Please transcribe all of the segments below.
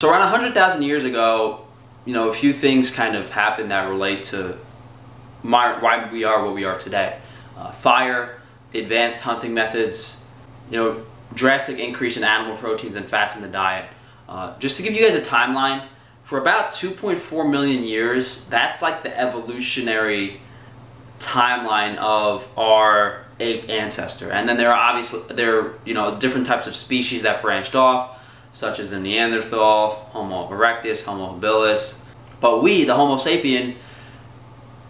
So around 100,000 years ago, a few things kind of happened that relate to why we are what we are today. Fire, advanced hunting methods, drastic increase in animal proteins and fats in the diet. Just to give you guys a timeline, for about 2.4 million years, that's like the evolutionary timeline of our ape ancestor. And then there are different types of species that branched off, such as the Neanderthal, Homo erectus, Homo habilis. But we, the Homo sapien,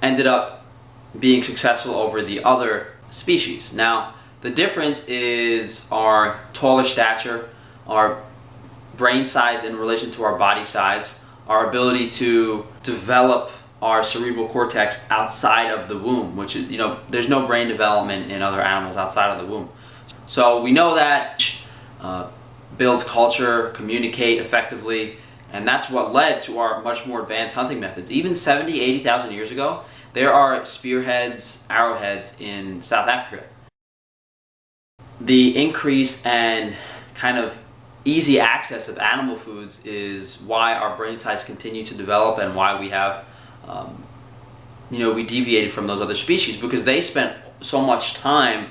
ended up being successful over the other species. Now, the difference is our taller stature, our brain size in relation to our body size, our ability to develop our cerebral cortex outside of the womb, which is, there's no brain development in other animals outside of the womb. So we know that build culture, communicate effectively, and that's what led to our much more advanced hunting methods. Even 70, 80,000 years ago, there are spearheads, arrowheads in South Africa. The increase and kind of easy access of animal foods is why our brain size continue to develop and why we have, we deviated from those other species, because they spent so much time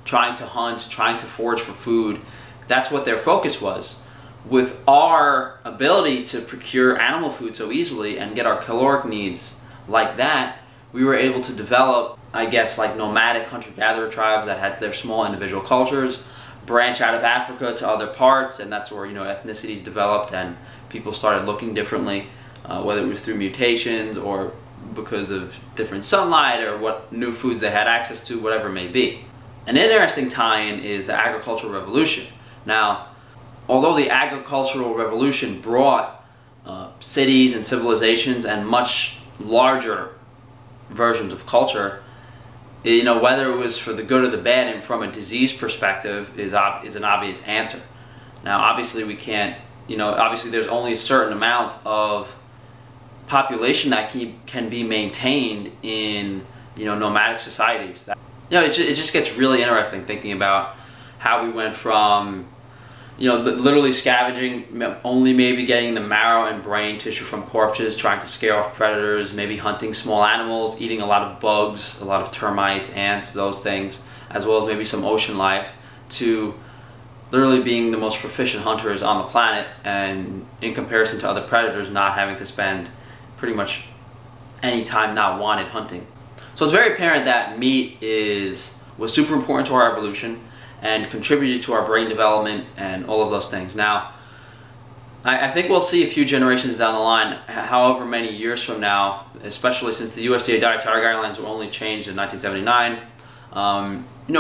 trying to hunt, trying to forage for food. That's what their focus was. With our ability to procure animal food so easily and get our caloric needs like that, we were able to develop, like nomadic hunter-gatherer tribes that had their small individual cultures, branch out of Africa to other parts, and that's where ethnicities developed and people started looking differently, whether it was through mutations or because of different sunlight or what new foods they had access to, whatever it may be. An interesting tie-in is the agricultural revolution. Now, although the agricultural revolution brought cities and civilizations and much larger versions of culture, whether it was for the good or the bad and from a disease perspective is an obvious answer. Now, obviously we can't, obviously there's only a certain amount of population that can be maintained in, nomadic societies. It just gets really interesting thinking about how we went from, literally scavenging, only maybe getting the marrow and brain tissue from corpses, trying to scare off predators, maybe hunting small animals, eating a lot of bugs, a lot of termites, ants, those things, as well as maybe some ocean life, to literally being the most proficient hunters on the planet, and in comparison to other predators, not having to spend pretty much any time not wanted hunting. So it's very apparent that meat was super important to our evolution and contributed to our brain development and all of those things. Now, I think we'll see a few generations down the line, however many years from now, especially since the USDA dietary guidelines were only changed in 1979,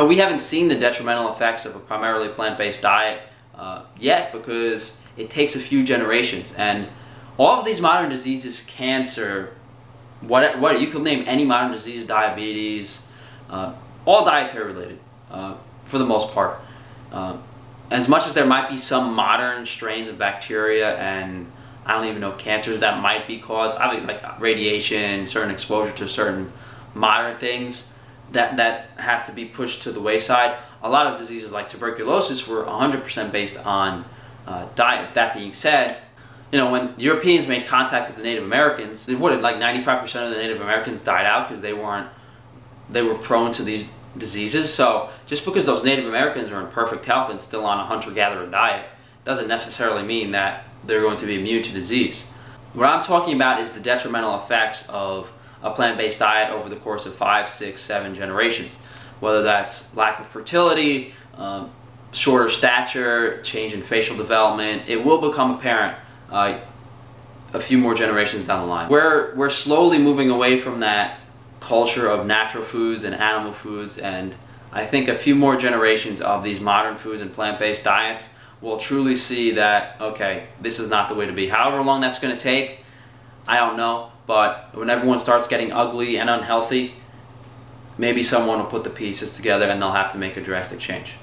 we haven't seen the detrimental effects of a primarily plant-based diet yet, because it takes a few generations. And all of these modern diseases, cancer, what you could name any modern disease, diabetes, all dietary related. For the most part. As much as there might be some modern strains of bacteria and I don't even know cancers that might be caused, like radiation, certain exposure to certain modern things that have to be pushed to the wayside. A lot of diseases like tuberculosis were 100% based on diet. That being said, when Europeans made contact with the Native Americans, like 95% of the Native Americans died out because they were prone to these diseases. So just because those Native Americans are in perfect health and still on a hunter-gatherer diet doesn't necessarily mean that they're going to be immune to disease. What I'm talking about is the detrimental effects of a plant-based diet over the course of 5, 6, 7 generations. Whether that's lack of fertility, shorter stature, change in facial development, it will become apparent a few more generations down the line. We're slowly moving away from that culture of natural foods and animal foods, and I think a few more generations of these modern foods and plant-based diets will truly see that, okay, this is not the way to be. However long that's going to take, I don't know, but when everyone starts getting ugly and unhealthy, maybe someone will put the pieces together and they'll have to make a drastic change.